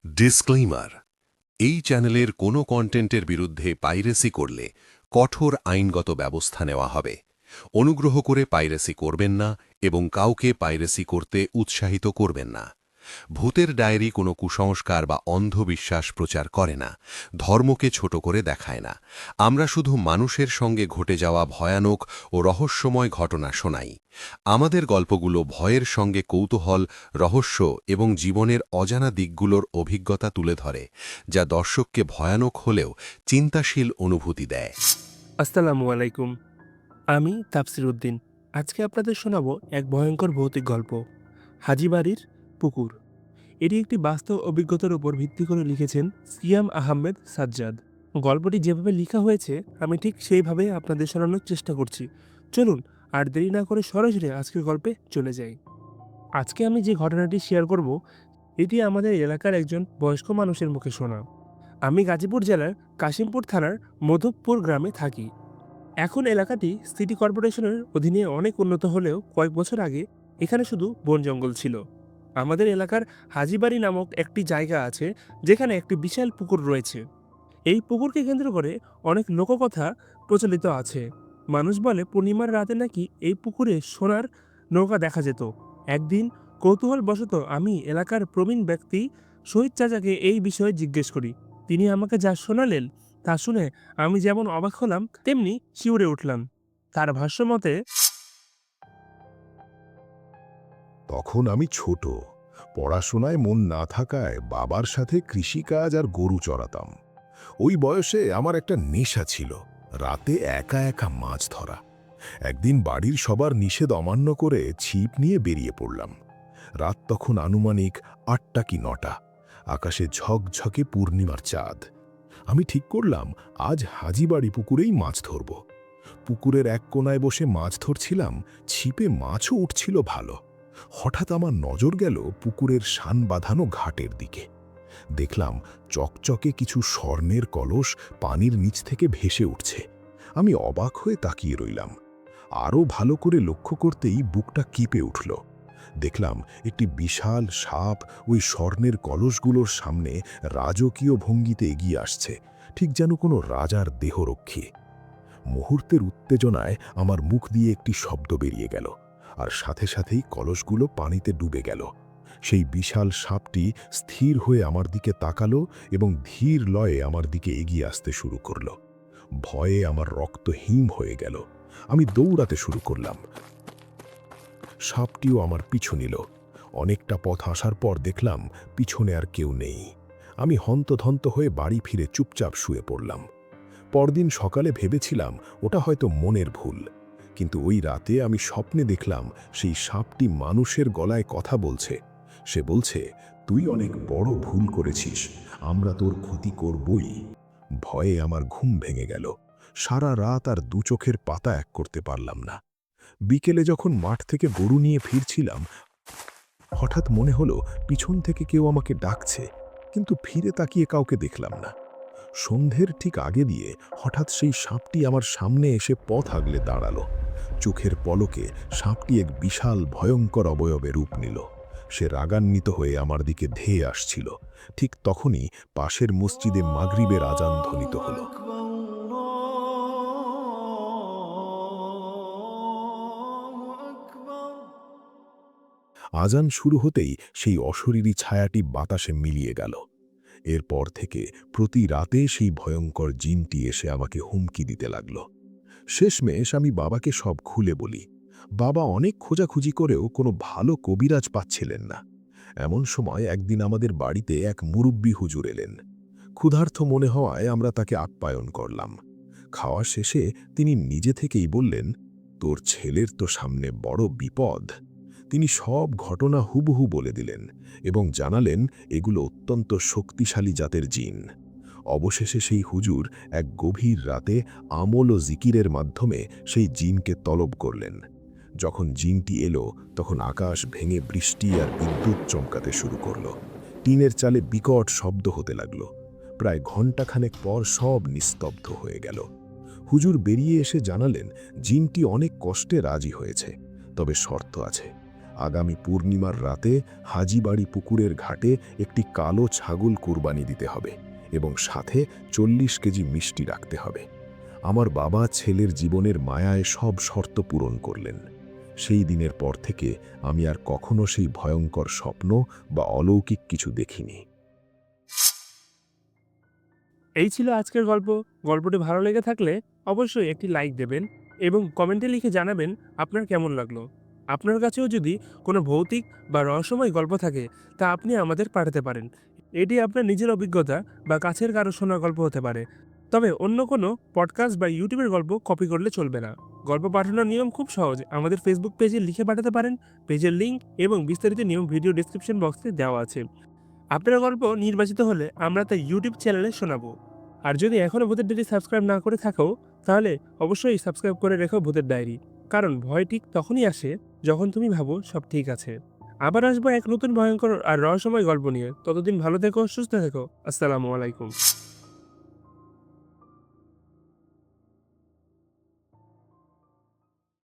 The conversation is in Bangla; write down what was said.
ডিসক্লেইমার, এই চ্যানেলের কোনো কন্টেন্টের বিরুদ্ধে পাইরেসি করলে কঠোর আইনগত ব্যবস্থা নেওয়া হবে। অনুগ্রহ করে পাইরেসি করবেন না এবং কাউকে পাইরেসি করতে উৎসাহিত করবেন না। ভূতের ডায়েরি কোনো কুসংস্কার বা অন্ধবিশ্বাস প্রচার করে না, ধর্মকে ছোট করে দেখায় না। আমরা শুধু মানুষের সঙ্গে ঘটে যাওয়া ভয়ানক ও রহস্যময় ঘটনা শোনাই। আমাদের গল্পগুলো ভয়ের সঙ্গে কৌতূহল, রহস্য এবং জীবনের অজানা দিকগুলোর অভিজ্ঞতা তুলে ধরে, যা দর্শককে ভয়ানক হলেও চিন্তাশীল অনুভূতি দেয়। আসসালামু আলাইকুম। আমি তাফসির উদ্দিন। আজকে আপনাদের শোনাবো এক ভয়ঙ্কর ভৌতিক গল্প, হাজীবাড়ির পুকুর। এটি একটি বাস্তব অভিজ্ঞতার উপর ভিত্তি করে লিখেছেন সিয়াম আহমেদ সাজ্জাদ। গল্পটি যেভাবে লেখা হয়েছে আমি ঠিক সেইভাবে আপনাদের শোনানোর চেষ্টা করছি। চলুন আর দেরি না করে সরাসরি আজকের গল্পে চলে যাই। আজকে আমি যে ঘটনাটি শেয়ার করব, এটি আমাদের এলাকার একজন বয়স্ক মানুষের মুখে শোনা। আমি গাজীপুর জেলার কাশিমপুর থানার মধুপুর গ্রামে থাকি। এখন এলাকাটি সিটি কর্পোরেশনের অধীনে অনেক উন্নত হলেও কয়েক বছর আগে এখানে শুধু বন জঙ্গল ছিল। আমাদের এলাকার হাজীবাড়ি নামক একটি জায়গা আছে, যেখানে একটি বিশাল পুকুর রয়েছে। এই পুকুরকে কেন্দ্র করে অনেক লোককথা প্রচলিত আছে। মানুষ বলে পূর্ণিমার রাতে নাকি এই পুকুরে সোনার নৌকা দেখা যেত। একদিন কৌতূহলবশত আমি এলাকার প্রবীণ ব্যক্তি শহীদ চাচাকে এই বিষয়ে জিজ্ঞেস করি। তিনি আমাকে যা শোনালেন তা শুনে আমি যেমন অবাক হলাম তেমনি শিউরে উঠলাম। তার ভাষ্যমতে, তখন আমি ছোট, পড়াশোনায় মন না থাকায় বাবার সাথে কৃষিকাজ আর গরু চড়াতাম। ওই বয়সে আমার একটা নেশা ছিল, রাতে একা একা মাছ ধরা। একদিন বাড়ির সবার নিষেধ অমান্য করে ছিপ নিয়ে বেরিয়ে পড়লাম। রাত তখন আনুমানিক ৮টা কি ৯টা। আকাশে ঝকঝকে পূর্ণিমার চাঁদ। আমি ঠিক করলাম আজ হাজীবাড়ি পুকুরেই মাছ ধরব। পুকুরের এক কোনায় বসে মাছ ধরছিলাম, ছিপে মাছও উঠছিল ভালো। হঠাৎ আমার নজর গেল পুকুরের শান বাঁধানো ঘাটের দিকে। দেখলাম চকচকে কিছু স্বর্ণের কলস পানির নিচ থেকে ভেসে উঠছে। আমি অবাক হয়ে তাকিয়ে রইলাম। আরও ভালো করে লক্ষ্য করতেই বুকটা কেঁপে উঠল। দেখলাম একটি বিশাল সাপ ওই স্বর্ণের কলসগুলোর সামনে রাজকীয় ভঙ্গিতে এগিয়ে আসছে, ঠিক যেন কোনো রাজার দেহরক্ষী। মুহূর্তের উত্তেজনায় আমার মুখ দিয়ে একটি শব্দ বেরিয়ে গেল, আর সাথে সাথেই কলসগুলো পানিতে ডুবে গেল। সেই বিশাল সাপটি স্থির হয়ে আমার দিকে তাকালো এবং ধীর লয়ে আমার দিকে এগিয়ে আসতে শুরু করল। ভয়ে আমার রক্ত হিম হয়ে গেল। আমি দৌড়াতে শুরু করলাম। সাপটিও আমার পিছু নিল। অনেকটা পথ আসার পর দেখলাম পিছনে আর কেউ নেই। আমি হন্তধন্ত হয়ে বাড়ি ফিরে চুপচাপ শুয়ে পড়লাম। পরদিন সকালে ভেবেছিলাম ওটা হয়তো মনের ভুল, কিন্তু ওই রাতে আমি স্বপ্নে দেখলাম সেই সাপটি মানুষের গলায় কথা বলছে। সে বলছে, তুই অনেক বড় ভুল করেছিস, আমরা তোর ক্ষতি করবই। ভয়ে আমার ঘুম ভেঙে গেল। সারা রাত আর দু চোখের পাতা এক করতে পারলাম না। বিকেলে যখন মাঠ থেকে গরু নিয়ে ফিরছিলাম, হঠাৎ মনে হলো পিছন থেকে কেউ আমাকে ডাকছে, কিন্তু ফিরে তাকিয়ে কাউকে দেখলাম না। সন্ধ্যের ঠিক আগে দিয়ে হঠাৎ সেই সাপটি আমার সামনে এসে পথ আগলে দাঁড়ালো। চোখের পলকে সাপটি এক বিশাল ভয়ঙ্কর অবয়বে রূপ নিল। সে রাগান্বিত হয়ে আমার দিকে ধেয়ে আসছিল। ঠিক তখনই পাশের মসজিদে মাগরিবের আজান ধ্বনিত হলো। আজান শুরু হতেই সেই অশরীরী ছায়াটি বাতাসে মিলিয়ে গেল। এরপর থেকে প্রতি রাতে সেই ভয়ঙ্কর জিনটি এসে আমাকে হুমকি দিতে লাগল। শেষমেশ আমি বাবাকে সব খুলে বলি। বাবা অনেক খোঁজাখুঁজি করেও কোনো ভালো কবিরাজ পাচ্ছিলেন না। এমন সময় একদিন আমাদের বাড়িতে এক মুরব্বি হুজুর এলেন। ক্ষুধার্ত মনে হওয়ায় আমরা তাকে আপ্যায়ন করলাম। খাওয়া শেষে তিনি নিজে থেকেই বললেন, তোর ছেলের তো সামনে বড় বিপদ। তিনি সব ঘটনা হুবহু বলে দিলেন এবং জানালেন এগুলো অত্যন্ত শক্তিশালী জাতের জিন। অবশেষে সেই হুজুর এক গভীর রাতে আমল ও জিকিরের মাধ্যমে সেই জিনকে তলব করলেন। যখন জিনটি এলো তখন আকাশ ভেঙে বৃষ্টি আর বিদ্যুৎ চমকাতে শুরু করল। টিনের চালে বিকট শব্দ হতে লাগলো। প্রায় ঘণ্টাখানেক পর সব নিস্তব্ধ হয়ে গেল। হুজুর বেরিয়ে এসে জানালেন জিনটি অনেক কষ্টে রাজি হয়েছে, তবে শর্ত আছে, আগামী পূর্ণিমার রাতে হাজিবাড়ি পুকুরের ঘাটে একটি কালো ছাগল কুরবানি দিতে হবে এবং সাথে 40 কেজি মিষ্টি রাখতে হবে। আমার বাবা ছেলের জীবনের মায়ায় সব শর্ত পূরণ করলেন। সেই দিনের পর থেকে আমি আর কখনো সেই ভয়ঙ্কর স্বপ্ন বা অলৌকিক কিছু দেখিনি। এই ছিল আজকের গল্প। গল্পটি ভালো লেগে থাকলে অবশ্যই একটি লাইক দেবেন এবং কমেন্টে লিখে জানাবেন আপনার কেমন লাগলো। আপনার কাছেও যদি কোনো ভৌতিক বা রহস্যময় গল্প থাকে তা আপনি আমাদের পাঠাতে পারেন। এটি আপনার নিজের অভিজ্ঞতা বা কাছের কারো শোনা গল্প হতে পারে। তবে অন্য কোনো পডকাস্ট বা ইউটিউবের গল্প কপি করলে চলবে না। গল্প পাঠানোর নিয়ম খুব সহজ। আমাদের ফেসবুক পেজে লিখে পাঠাতে পারেন। পেজের লিঙ্ক এবং বিস্তারিত নিয়ম ভিডিও ডেসক্রিপশন বক্সে দেওয়া আছে। আপনার গল্প নির্বাচিত হলে আমরা তা ইউটিউব চ্যানেলে শোনাবো। আর যদি এখনও ভূতের ডায়েরি সাবস্ক্রাইব না করে থাকো তাহলে অবশ্যই সাবস্ক্রাইব করে রেখো ভূতের ডায়েরি। কারণ ভয় ঠিক তখনই আসে যখন তুমি ভাবো সব ঠিক আছে। আবার আসবো এক নতুন ভয়ঙ্কর আর রহস্যময় গল্প নিয়ে। ততদিন ভালো থেকো, সুস্থ থেকো। আসসালামু আলাইকুম।